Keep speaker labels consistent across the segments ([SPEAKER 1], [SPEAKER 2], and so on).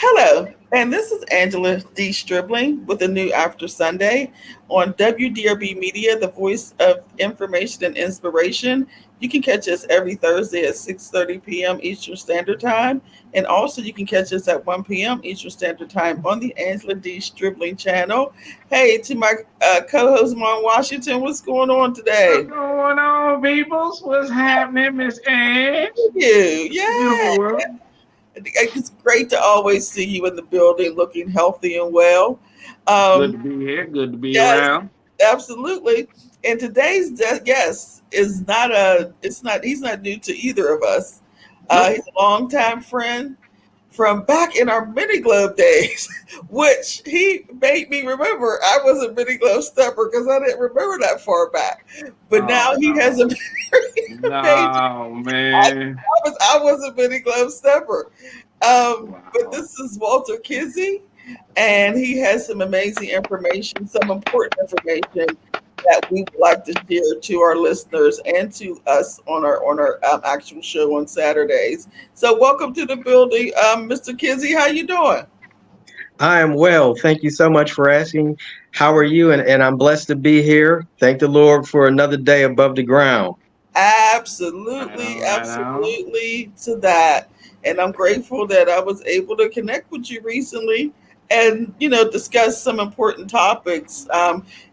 [SPEAKER 1] Hello, and this is Angela D. Stribling with a new After Sunday on WDRB Media, the voice of information and inspiration. You can catch us every Thursday at 6:30 p.m. Eastern Standard Time, and also you can catch us at 1 p.m. Eastern Standard Time on the Angela D. Stribling channel. Hey, to my co-host Mon Washington, what's going on
[SPEAKER 2] What's
[SPEAKER 1] today?
[SPEAKER 2] going on, peoples? What's happening, Miss Ange?
[SPEAKER 1] You,
[SPEAKER 2] Beautiful
[SPEAKER 1] yeah.
[SPEAKER 2] world.
[SPEAKER 1] It's great to always see you in the building looking healthy and well.
[SPEAKER 2] Good to
[SPEAKER 1] Um,
[SPEAKER 2] be here. Good to be
[SPEAKER 1] yes,
[SPEAKER 2] around.
[SPEAKER 1] absolutely. And today's guest is not he's not new to either of us.
[SPEAKER 2] Nope.
[SPEAKER 1] He's a longtime friend from back in our mini globe days, which he made me remember. I was a mini globe stepper because I didn't remember that far back. But now
[SPEAKER 2] Oh
[SPEAKER 1] he has a
[SPEAKER 2] no.
[SPEAKER 1] page.
[SPEAKER 2] No,
[SPEAKER 1] I,
[SPEAKER 2] man.
[SPEAKER 1] I was a mini glove stepper. But
[SPEAKER 2] Wow.
[SPEAKER 1] this is Walter Kizzie, and he has some amazing information, some important information that we would like to share to our listeners and to us on our actual show on Saturdays. So, welcome to the building, Mr. Kizzie. How you doing?
[SPEAKER 3] I am well. Thank you so much for asking. How are you? And I'm blessed to be here. Thank the Lord for another day above the ground.
[SPEAKER 2] Right
[SPEAKER 1] Absolutely,
[SPEAKER 2] on, right on.
[SPEAKER 1] absolutely to that. And I'm grateful that I was able to connect with you recently and, discuss some important topics.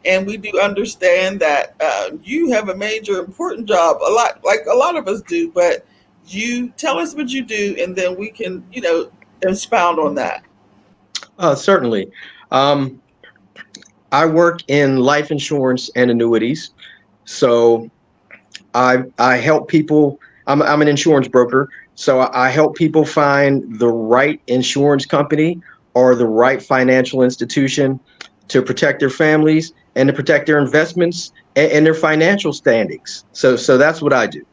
[SPEAKER 1] And we do understand that you have a major important job, a lot like a lot of us do, but you tell us what you do and then we can, expound on that.
[SPEAKER 3] Certainly. Um, I work in life insurance and annuities. So I help people. I'm an insurance broker. So I help people find the right insurance company or the right financial institution to protect their families and to protect their investments and their financial standings. So that's what I do.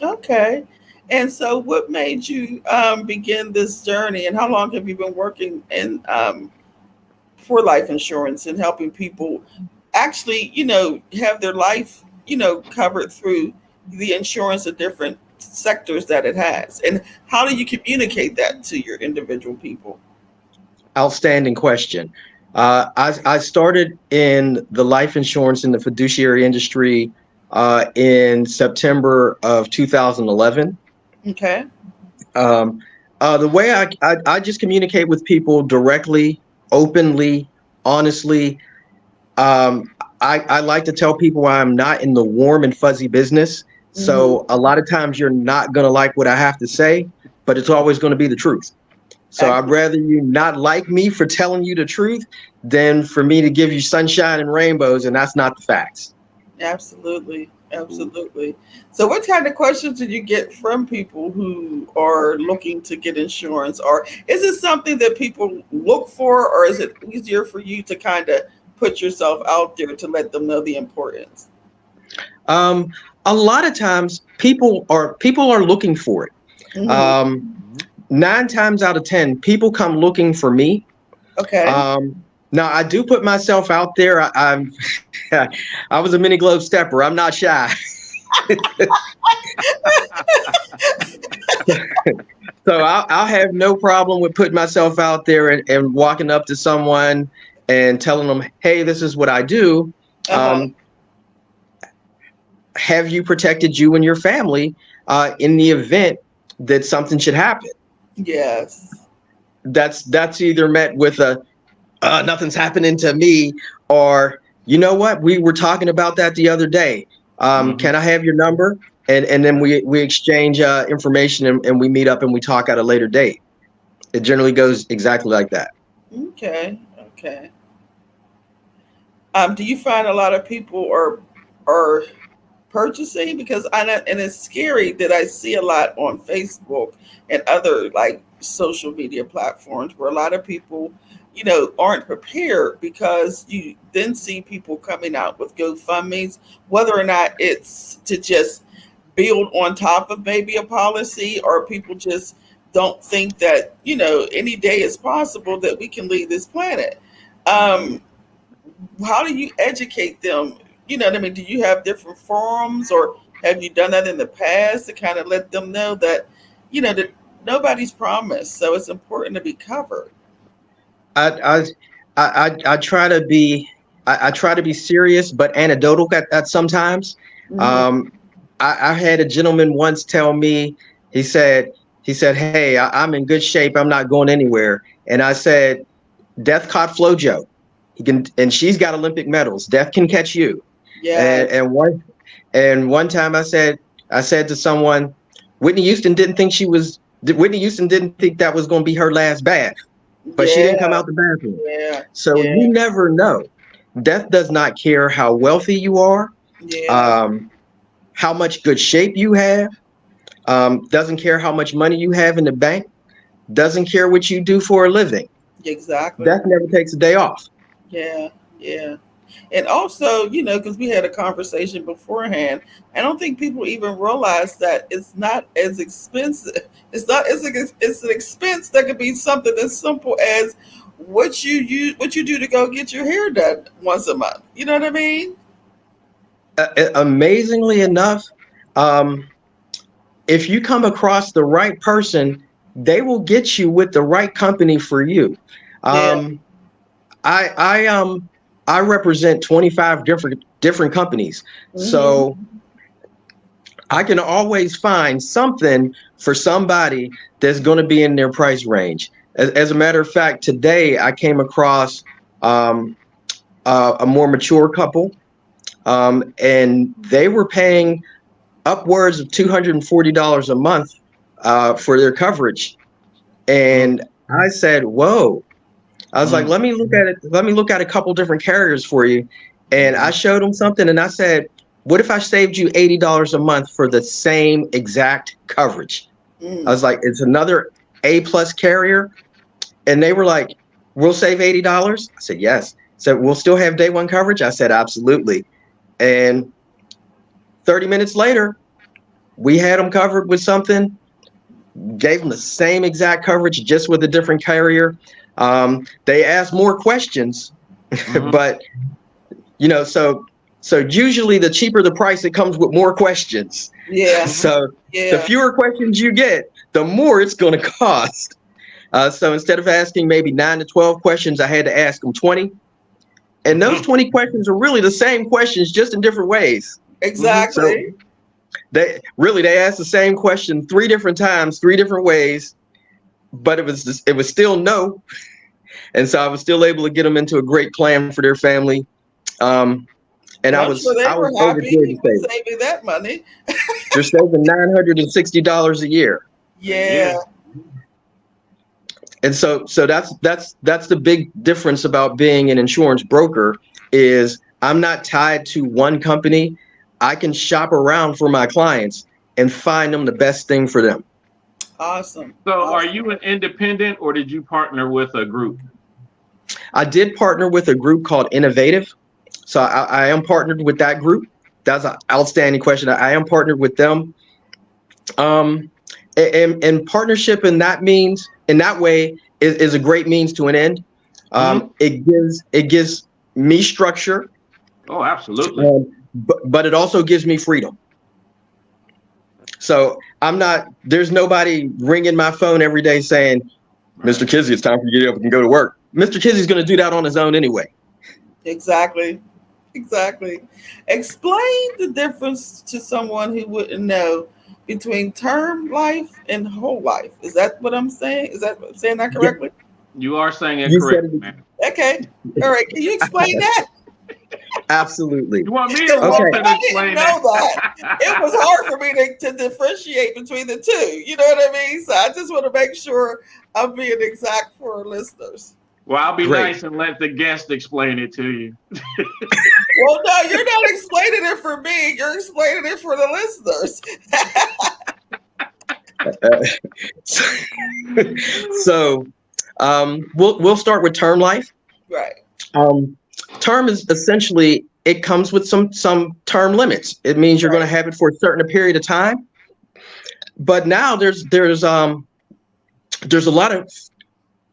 [SPEAKER 1] Okay. And so, what made you begin this journey, and how long have you been working in for life insurance and helping people actually, have their life, covered through the insurance of different sectors that it has? And how do you communicate that to your individual people?
[SPEAKER 3] Outstanding question. I started in the life insurance in the fiduciary industry in September of 2011.
[SPEAKER 1] Okay.
[SPEAKER 3] Um, the way I just communicate with people directly, openly, honestly. Um, I like to tell people I'm not in the warm and fuzzy business.
[SPEAKER 1] Hmm.
[SPEAKER 3] So a lot of times you're not going to like what I have to say, but it's always going to be the truth. So I'd
[SPEAKER 1] Excellent.
[SPEAKER 3] rather you not like me for telling you the truth than for me to give you sunshine and rainbows, and that's not the facts.
[SPEAKER 1] Absolutely. Absolutely. So, what kind of questions do you get from people who are looking to get insurance? Or is it something that people look for, or is it easier for you to kind of put yourself out there to let them know the importance?
[SPEAKER 3] Um, a lot of times people are looking for it.
[SPEAKER 1] Hmm.
[SPEAKER 3] Um,
[SPEAKER 2] Mhm.
[SPEAKER 3] 9 times out of 10, people come looking for me.
[SPEAKER 1] Okay.
[SPEAKER 3] Now I do put myself out there. I'm I was a mini globe stepper. I'm not shy. So I'll have no problem with putting myself out there and walking up to someone and telling them, "Hey, this is what I do.
[SPEAKER 1] Uh huh.
[SPEAKER 3] Um, have you protected you and your family in the event that something should happen?"
[SPEAKER 1] Yes.
[SPEAKER 3] That's either met with a nothing's happening to me, or you know what, we were talking about that the other day.
[SPEAKER 2] Mhm.
[SPEAKER 3] Can I have your number? And then we exchange information and we meet up and we talk at a later date. It generally goes exactly like that.
[SPEAKER 1] Okay. Okay. Do you find a lot of people are purchasing because I know, and it's scary that I see a lot on Facebook and other like social media platforms where a lot of people, aren't prepared because you then see people coming out with GoFundMe's, whether or not it's to just build on top of maybe a policy or people just don't think that, any day is possible that we can leave this planet. Um, how do you educate them? You know what I mean? Do you have different forums or have you done that in the past to kind of let them know that, that nobody's promised. So it's important to be covered.
[SPEAKER 3] I I try to be I try to be serious but anecdotal at sometimes.
[SPEAKER 1] Mhm.
[SPEAKER 3] Um, I had a gentleman once tell me, he said hey, I'm in good shape. I'm not going anywhere. And I said, Death caught FloJo. He can, and she's got Olympic medals. Death can catch you.
[SPEAKER 1] Yes.
[SPEAKER 3] And one time I said to someone, Whitney Houston didn't think Whitney Houston didn't think that was going to be her last bath, but she didn't come
[SPEAKER 1] Yeah.
[SPEAKER 3] out the bathroom.
[SPEAKER 1] Yeah.
[SPEAKER 3] So
[SPEAKER 1] Yeah.
[SPEAKER 3] you never know. Death does not care how wealthy you are,
[SPEAKER 1] Yeah.
[SPEAKER 3] um, how much good shape you have, doesn't care how much money you have in the bank, doesn't care what you do for a living.
[SPEAKER 1] Exactly.
[SPEAKER 3] Death never takes a day off.
[SPEAKER 1] Yeah. Yeah. And also, because we had a conversation beforehand, I don't think people even realize that it's not as expensive. It's not. It's an expense that could be something as simple as what you do to go get your hair done once a month. You know what I mean?
[SPEAKER 3] Amazingly enough, um, if you come across the right person, they will get you with the right company for you.
[SPEAKER 1] Yeah.
[SPEAKER 3] Um, I represent 25 different companies,
[SPEAKER 1] Hmm.
[SPEAKER 3] so I can always find something for somebody that's going to be in their price range. As a matter of fact, today I came across um, a more mature couple, and they were paying upwards of $240 a month for their coverage.
[SPEAKER 2] Mm,
[SPEAKER 3] And I said, "Whoa." I was like,
[SPEAKER 2] mm,
[SPEAKER 3] let me look at it. Let me look at a couple different carriers for you. And I
[SPEAKER 2] mm,
[SPEAKER 3] showed them something and I said, what if I saved you $80 a month for the same exact coverage? I
[SPEAKER 1] Mm.
[SPEAKER 3] was like, it's another A plus carrier. And they were like, we'll save $80. I said, yes. So we'll still have day one coverage. I said, absolutely. And 30 minutes later, we had them covered with something, gave them the same exact coverage, just with a different carrier. They asked more questions,
[SPEAKER 2] mhm.
[SPEAKER 3] but so usually the cheaper the price, it comes with more questions.
[SPEAKER 1] Yeah.
[SPEAKER 3] So the
[SPEAKER 1] Yeah.
[SPEAKER 3] fewer questions you get, the more it's going to cost. So instead of asking maybe 9 to 12 questions, I had to ask them 20. And those
[SPEAKER 2] Mhm,
[SPEAKER 3] 20 questions are really the same questions, just in different ways.
[SPEAKER 2] mhm.
[SPEAKER 3] So
[SPEAKER 1] Exactly.
[SPEAKER 3] they asked the same question 3 different times, 3 different ways, but it was still no. And so I was still able to get them into a great plan for their family. Um, and
[SPEAKER 1] And
[SPEAKER 3] I
[SPEAKER 1] I'm
[SPEAKER 3] was
[SPEAKER 1] sure they
[SPEAKER 3] I was
[SPEAKER 1] were
[SPEAKER 3] overjoyed to
[SPEAKER 1] happy with
[SPEAKER 3] say it.
[SPEAKER 1] saving that money.
[SPEAKER 3] They're saving $960 a year.
[SPEAKER 1] Yeah.
[SPEAKER 2] Yeah.
[SPEAKER 3] And so that's the big difference about being an insurance broker is I'm not tied to one company. I can shop around for my clients and find them the best thing for them.
[SPEAKER 1] Awesome.
[SPEAKER 2] So, are
[SPEAKER 1] Awesome.
[SPEAKER 2] you an independent or did you partner with a group?
[SPEAKER 3] I did partner with a group called Innovative. So I am partnered with that group. That's an outstanding question. I am partnered with them. Um, and partnership in that way is a great means to an end.
[SPEAKER 2] Hmm.
[SPEAKER 3] It gives me structure,
[SPEAKER 2] Oh, absolutely.
[SPEAKER 3] but it also gives me freedom. So I'm not. There's nobody ringing my phone every day saying, "Mr.
[SPEAKER 2] Right.
[SPEAKER 3] Kizzie, it's time for you to get up and go to work." Mr. Kizzie's going to do that on his own anyway.
[SPEAKER 1] Exactly. Exactly. Explain the difference to someone who wouldn't know between term life and whole life. Is that what I'm saying? Is that saying that
[SPEAKER 3] Yeah,
[SPEAKER 1] correctly?
[SPEAKER 2] You are saying it
[SPEAKER 3] you said
[SPEAKER 2] correctly,
[SPEAKER 3] it.
[SPEAKER 2] man.
[SPEAKER 1] Okay. All right. Can you explain that?
[SPEAKER 3] Absolutely.
[SPEAKER 2] You want me or
[SPEAKER 1] Because
[SPEAKER 3] Okay.
[SPEAKER 2] Walter
[SPEAKER 1] when
[SPEAKER 2] to
[SPEAKER 1] I didn't
[SPEAKER 2] explain
[SPEAKER 1] know that, it
[SPEAKER 2] that?
[SPEAKER 1] was hard for me to differentiate between the two. You know what I mean? So I just want to make sure I'm being exact for our listeners.
[SPEAKER 2] Well, I'll be
[SPEAKER 3] Great.
[SPEAKER 2] nice and let the guest explain it to you.
[SPEAKER 1] Well, no, you're not explaining it for me. You're explaining it for the listeners.
[SPEAKER 3] Uh, so we'll start with term life.
[SPEAKER 1] Right.
[SPEAKER 3] Um, Term is essentially, it comes with some term limits. It means you're going to
[SPEAKER 1] Right.
[SPEAKER 3] have it for a certain period of time. But now there's a lot of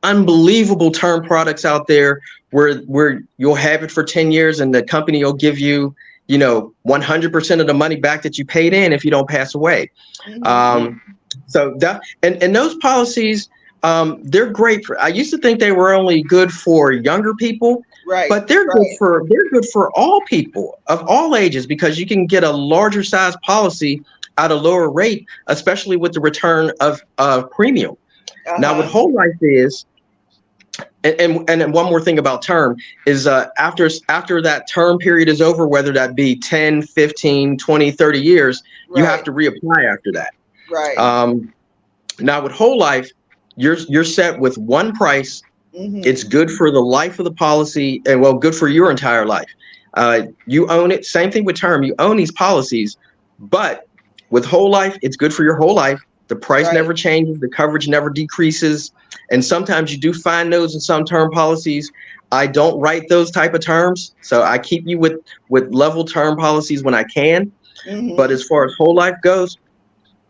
[SPEAKER 3] unbelievable term products out there where you'll have it for 10 years and the company will give you 100% of the money back that you paid in if you don't pass away.
[SPEAKER 1] Hmm.
[SPEAKER 2] Mm,
[SPEAKER 3] um, so that and those policies They're great for. I used to think they were only good for younger people,
[SPEAKER 1] Right,
[SPEAKER 3] but
[SPEAKER 1] right.
[SPEAKER 3] they're good for all people of all ages because you can get a larger size policy at a lower rate, especially with the return of premium. Now, what
[SPEAKER 1] Uh-huh.
[SPEAKER 3] whole life is, and then one more thing about term is after that term period is over, whether that be 10, 15, 20, 30 years, you have
[SPEAKER 1] Right,
[SPEAKER 3] to reapply after that.
[SPEAKER 1] right.
[SPEAKER 3] Um, Now with whole life, you're set with one price. It's
[SPEAKER 1] Mm-hmm.
[SPEAKER 3] good for the life of the policy, and well, good for your entire life. You own it. Same thing with term. You own these policies, but with whole life, it's good for your whole life. The price
[SPEAKER 1] Right.
[SPEAKER 3] never changes. The coverage never decreases. And sometimes you do find those in some term policies. I don't write those type of terms, so I keep you with level term policies when I can. But
[SPEAKER 1] Mm-hmm.
[SPEAKER 3] as far as whole life goes,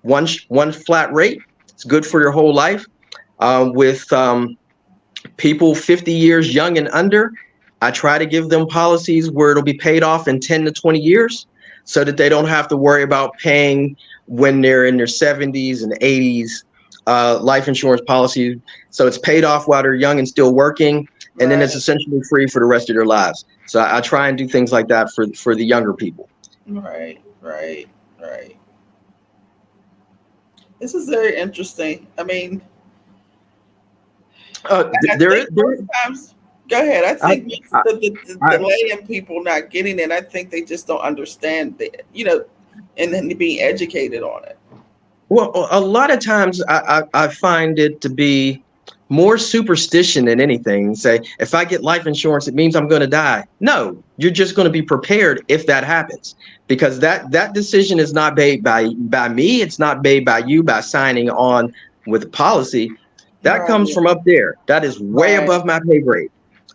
[SPEAKER 3] one flat rate. It's good for your whole life. With people 50 years young and under, I try to give them policies where it'll be paid off in 10 to 20 years so that they don't have to worry about paying when they're in their 70s and 80s. Life insurance policies. So it's paid off while they're young and still working, and then it's
[SPEAKER 1] Right,
[SPEAKER 3] essentially free for the rest of their lives. So I try and do things like that for the younger people.
[SPEAKER 1] right, right, right. This is very interesting. I mean, and I think most times, go ahead. I
[SPEAKER 3] I,
[SPEAKER 1] think most
[SPEAKER 3] I,
[SPEAKER 1] of the
[SPEAKER 3] I,
[SPEAKER 1] delay in people not getting it, I think they just don't understand it, and then being educated on it.
[SPEAKER 3] Well, a lot of times I find it to be more superstition than anything. Say, if I get life insurance, it means I'm going to die. No, you're just going to be prepared if that happens, because that decision is not made by me. It's not made by you by signing on with the policy. That comes
[SPEAKER 1] Right,
[SPEAKER 3] from up there. That is way
[SPEAKER 1] right,
[SPEAKER 3] above my pay grade.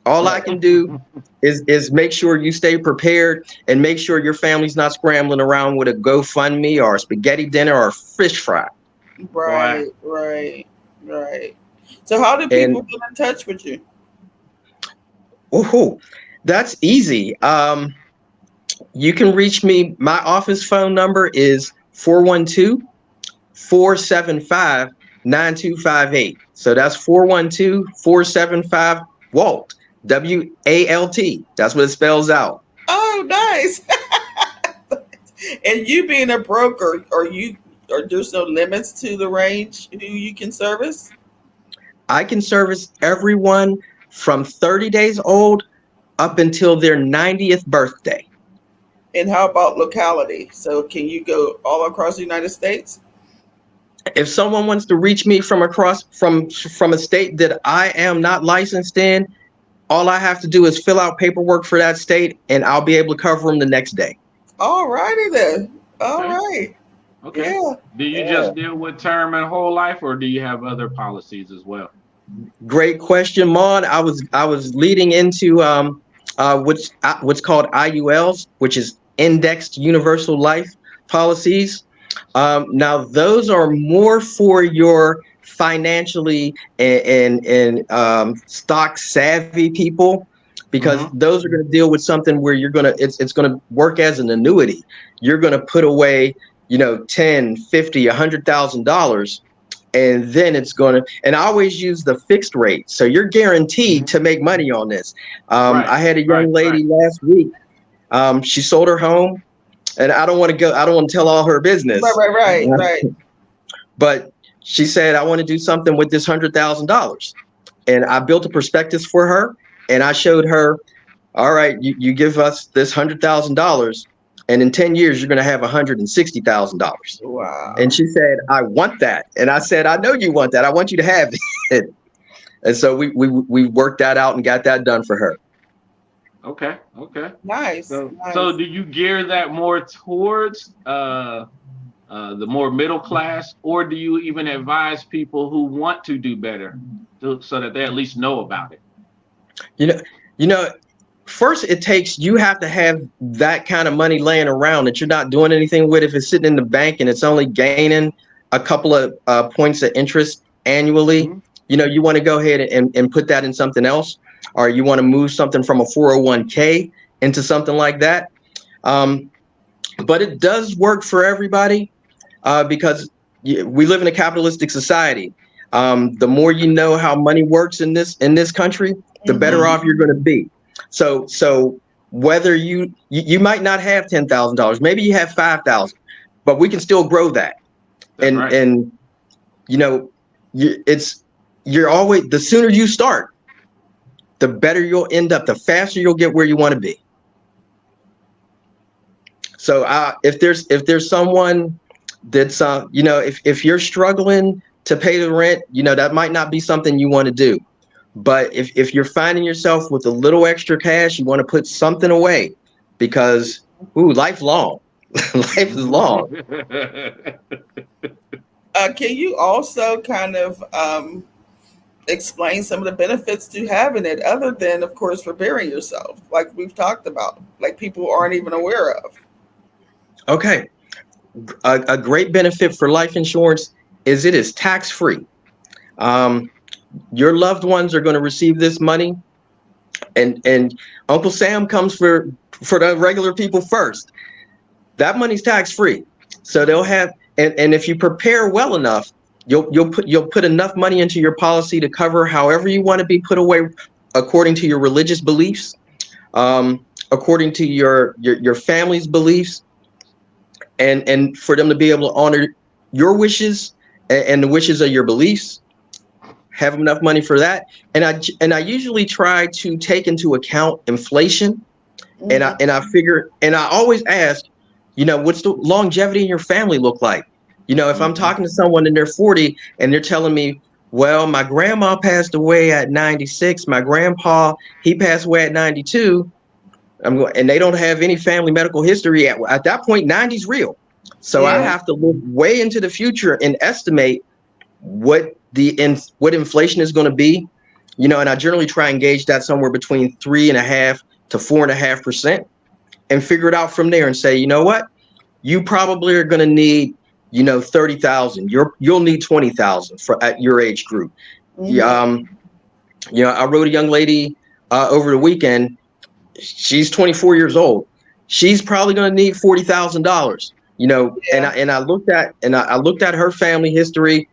[SPEAKER 3] All I
[SPEAKER 1] right,
[SPEAKER 3] can do is make sure you stay prepared and make sure your family's not scrambling around with a GoFundMe or a spaghetti dinner or fish fry.
[SPEAKER 2] Right.
[SPEAKER 1] right, right, right. So, how do
[SPEAKER 3] And
[SPEAKER 1] people get in touch with you?
[SPEAKER 3] oh, that's easy. You can reach me. My office phone number is 412-475 9258. So that's 412-475 Walt. WALT. That's what it spells out.
[SPEAKER 1] Oh, nice. And you being a broker, or there's no limits to the range who you can service?
[SPEAKER 3] I can service everyone from 30 days old up until their 90th birthday.
[SPEAKER 1] And how about locality? So can you go all across the United States?
[SPEAKER 3] If someone wants to reach me from a state that I am not licensed in, all I have to do is fill out paperwork for that state and I'll be able to cover them the next day.
[SPEAKER 1] All righty then. All
[SPEAKER 2] Okay.
[SPEAKER 1] right.
[SPEAKER 2] Okay.
[SPEAKER 1] Yeah.
[SPEAKER 2] Do you
[SPEAKER 1] Yeah.
[SPEAKER 2] just deal with term and whole life, or do you have other policies as well?
[SPEAKER 3] Great question, Mon. I was leading into what's called IULs, which is indexed universal life policies. Now those are more for your financially and stock savvy people, because
[SPEAKER 2] Mm-hmm.
[SPEAKER 3] those are going to deal with something where it's going to work as an annuity. You're going to put away 10, 50, $100,000, and then it's going to, and I always use the fixed rate, so you're guaranteed
[SPEAKER 2] Mm-hmm.
[SPEAKER 3] to make money on this.
[SPEAKER 2] Right.
[SPEAKER 3] I had a
[SPEAKER 2] Right.
[SPEAKER 3] young
[SPEAKER 2] Right.
[SPEAKER 3] lady last week. She sold her home, and I don't want to tell all her
[SPEAKER 1] Right,
[SPEAKER 3] business,
[SPEAKER 1] right, right, right.
[SPEAKER 3] but she said, I want to do something with this $100,000. And I built a prospectus for her, and I showed her, all right, you give us this $100,000, and in 10 years you're going to have $160,000. And
[SPEAKER 1] Wow.
[SPEAKER 3] she said, I want that. And I said, I know you want that. I want you to have it. And so we worked that out and got that done for her.
[SPEAKER 2] Okay. Okay.
[SPEAKER 1] Nice.
[SPEAKER 2] So
[SPEAKER 1] Nice.
[SPEAKER 2] do you gear that more towards the more middle class, or do you even advise people who want to do better, so that they at least know about it?
[SPEAKER 3] You know, you know, first you have to have that kind of money laying around that you're not doing anything with. If it's sitting in the bank and it's only gaining a couple of points of interest annually,
[SPEAKER 2] Hmm.
[SPEAKER 3] you want to go ahead and put that in something else, or you want to move something from a 401k into something like that. Um, but it does work for everybody, because we live in a capitalistic society. The more you know how money works in this country, the better off you're going to be. So whether you might not have $10,000, maybe you have 5,000, but we can still grow that.
[SPEAKER 2] That's right.
[SPEAKER 3] And you know, you're always, the sooner you start, the better you'll end up, the faster you'll get where you want to be. So if there's someone that's if you're struggling to pay the rent, that might not be something you want to do. But if you're finding yourself with a little extra cash, you want to put something away, because life's long. Life is long.
[SPEAKER 1] Can you also kind of explain some of the benefits to having it, other than, of course, for burying yourself, like we've talked about, like people aren't even aware of?
[SPEAKER 3] Okay. A great benefit for life insurance is it is tax-free. Your loved ones are going to receive this money, and Uncle Sam comes for the regular people first. That money's tax-free. So they'll have, and if you prepare well enough, you'll put enough money into your policy to cover however you want to be put away, according to your religious beliefs, according to your family's beliefs, and for them to be able to honor your wishes and the wishes of your beliefs. Have enough money for that, and I usually try to take into account inflation, and I always ask, what's the longevity in your family look like? If I'm talking to someone and they're 40 and they're telling me, well, my grandma passed away at 96, my grandpa, he passed away at 92, and they don't have any family medical history at that point. 90's real, so I have to look way into the future and estimate what inflation is going to be, and I generally try and gauge that somewhere between 3.5% to 4.5%, and figure it out from there and say, you know what, you probably are going to need, 30,000. You'll need 20,000 at your age group. I wrote a young lady over the weekend. She's 24 years old. She's probably going to need $40,000. And I looked at her family history.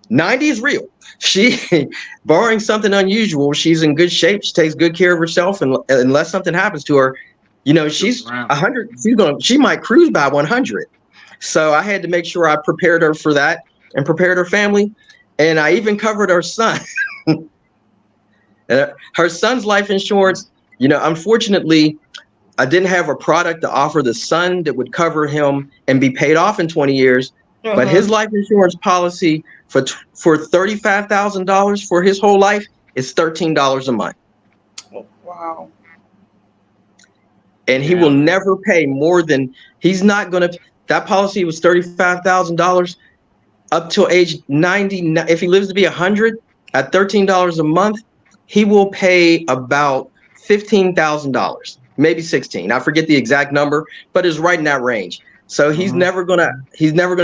[SPEAKER 3] 90 is real. She, barring something unusual, she's in good shape. She takes good care of herself, and unless something happens to her, she's 100. She might cruise by 100. So I had to make sure I prepared her for that and prepared her family, and I even covered her son. Her son's life insurance. Unfortunately, I didn't have a product to offer the son that would cover him and be paid off in 20 years. But his life insurance policy for $35,000 for his whole life is $13 a month.
[SPEAKER 1] Oh, wow.
[SPEAKER 3] And he will never pay more than, that policy was $35,000 up till age 90. If he lives to be 100 at $13 a month, he will pay about $15,000, maybe 16. I forget the exact number, but it's right in that range. So he's never gonna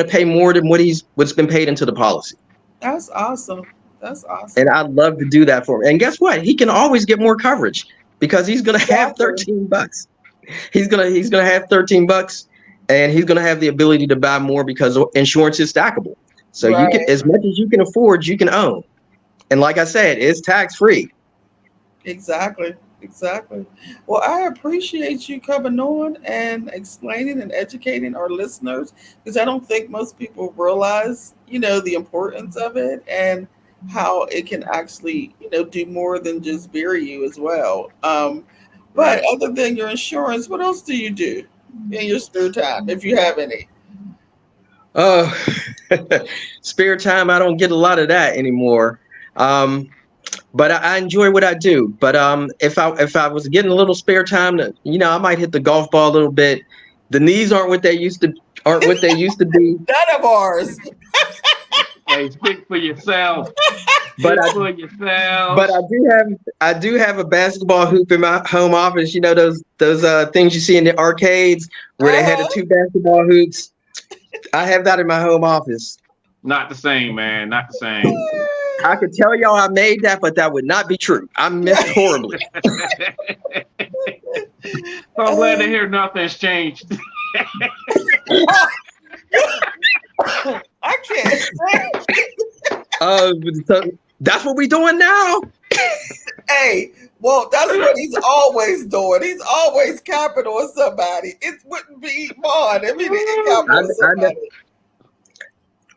[SPEAKER 3] pay more than what's been paid into the policy.
[SPEAKER 1] That's awesome. That's awesome.
[SPEAKER 3] And I'd love to do that for him. And guess what? He can always get more coverage, because he's gonna have $13. He's gonna have $13, and he's gonna have the ability to buy more because insurance is stackable. So you can, as much as you can afford, you can own. And like I said, it's tax free.
[SPEAKER 1] Exactly. Well, I appreciate you coming on and explaining and educating our listeners, because I don't think most people realize, the importance of it and how it can actually, do more than just bury you as well. But other than your insurance, what else do you do in your spare time, if you have any?
[SPEAKER 3] Spare time, I don't get a lot of that anymore. But I enjoy what I do. But if I was getting a little spare time, I might hit the golf ball a little bit. The knees aren't what they used to be.
[SPEAKER 1] None of ours.
[SPEAKER 2] Hey, speak for yourself.
[SPEAKER 3] But I do have a basketball hoop in my home office. Those things you see in the arcades where they had the two basketball hoops. I have that in my home office.
[SPEAKER 2] Not the same, man. Not the same.
[SPEAKER 3] I could tell y'all I made that, but that would not be true. I missed horribly.
[SPEAKER 2] So I'm glad to hear nothing's changed.
[SPEAKER 1] I can't.
[SPEAKER 3] So that's what we doing now.
[SPEAKER 1] Hey, well, that's what he's always doing. He's always capping on somebody. It wouldn't be Mon if he didn't cap
[SPEAKER 3] I,
[SPEAKER 1] on
[SPEAKER 3] I,
[SPEAKER 1] somebody.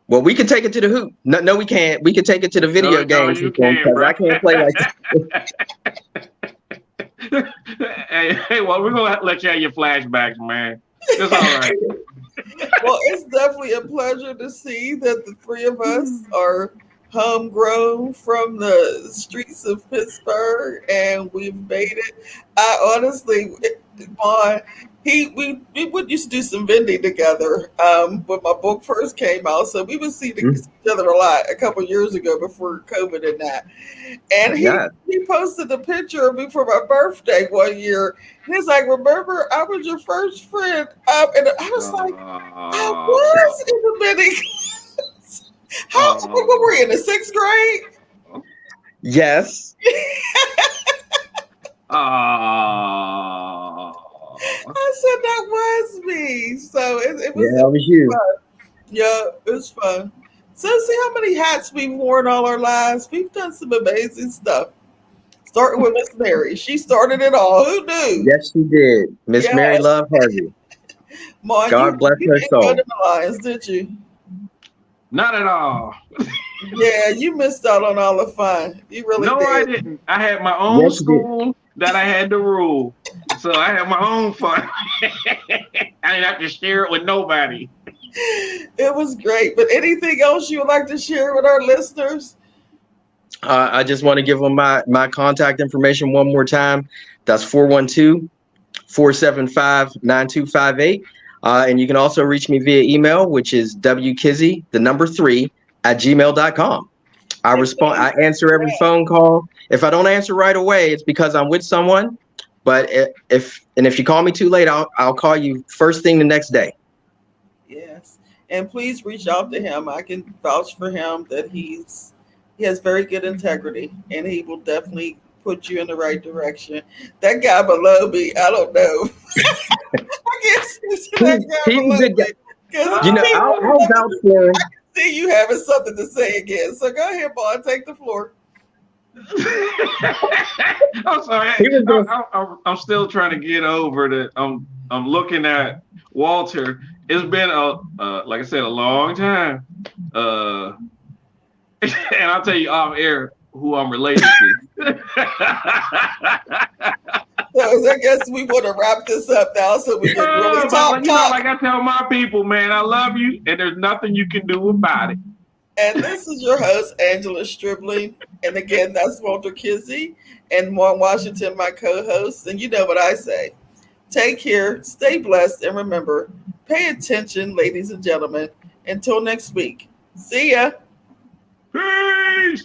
[SPEAKER 3] well, we can take it to the hoop. No, no, we can't. We can take it to the video
[SPEAKER 2] No,
[SPEAKER 3] games
[SPEAKER 2] you
[SPEAKER 3] because
[SPEAKER 2] can, bro.
[SPEAKER 3] I can't play like that.
[SPEAKER 2] Hey, well, we're gonna let you have your flashbacks, man. It's all right.
[SPEAKER 1] Well, it's definitely a pleasure to see that the three of us are homegrown from the streets of Pittsburgh, and we've made it. I honestly, Mon, we would used to do some vending together when my book first came out, so we would see each other a lot a couple years ago before COVID and that. And
[SPEAKER 3] Yeah.
[SPEAKER 1] he posted a picture of me for my birthday one year. And he's like, "Remember, I was your first friend." And I was like, "I was in the vending class." What were we in the 6th grade?
[SPEAKER 3] Yes.
[SPEAKER 1] I said that was me. So it was,
[SPEAKER 3] Yeah, that was you.
[SPEAKER 1] fun. Yeah, it was fun. So see how many hats we've worn all our lives. We've done some amazing stuff. Starting with Miss Mary. She started it all. Who knew?
[SPEAKER 3] Yes, she did. Miss
[SPEAKER 1] Yeah.
[SPEAKER 3] Mary Love Harvey.
[SPEAKER 1] Mon,
[SPEAKER 3] God bless
[SPEAKER 1] you
[SPEAKER 3] her
[SPEAKER 1] didn't go
[SPEAKER 3] soul.
[SPEAKER 1] to the Lions, did you?
[SPEAKER 2] Not at all.
[SPEAKER 1] Yeah, you missed out on all the fun. You really
[SPEAKER 2] No,
[SPEAKER 1] did.
[SPEAKER 2] I didn't. I had my own
[SPEAKER 3] Yes, you did.
[SPEAKER 2] school that I had to rule. So I had my own fun. I didn't have to share it with nobody.
[SPEAKER 1] It was great. But anything else you would like to share with our listeners?
[SPEAKER 3] I just want to give them my contact information one more time. That's 412-475-9258. And you can also reach me via email, which is wkizzie3@gmail.com. I answer every phone call. If I don't answer right away, it's because I'm with someone. But if you call me too late, I'll call you first thing the next day.
[SPEAKER 1] Yes. And please reach out to him. I can vouch for him that he has very good integrity and he will definitely put you in the right direction. That guy below me, I don't know. I can't speak to that guy
[SPEAKER 3] He's a
[SPEAKER 1] below
[SPEAKER 3] good guy.
[SPEAKER 1] me. Because
[SPEAKER 3] You know, I'll vouch for him.
[SPEAKER 1] see you having something to say again. So go ahead, Bon, take the floor.
[SPEAKER 2] I'm sorry.
[SPEAKER 3] He was just-
[SPEAKER 2] I'm still trying to get over that. I'm looking at Walter. It's been like I said, a long time. And I'll tell you off air who I'm related to.
[SPEAKER 1] So I guess we want to wrap this up now so we can really talk.
[SPEAKER 2] Like I tell my people, man, I love you, and there's nothing you can do about it.
[SPEAKER 1] And this is your host, Angela Stribling. And again, that's Walter Kizzie and Mon Washington, my co-host. And you know what I say. Take care, stay blessed, and remember, pay attention, ladies and gentlemen. Until next week. See ya.
[SPEAKER 2] Peace.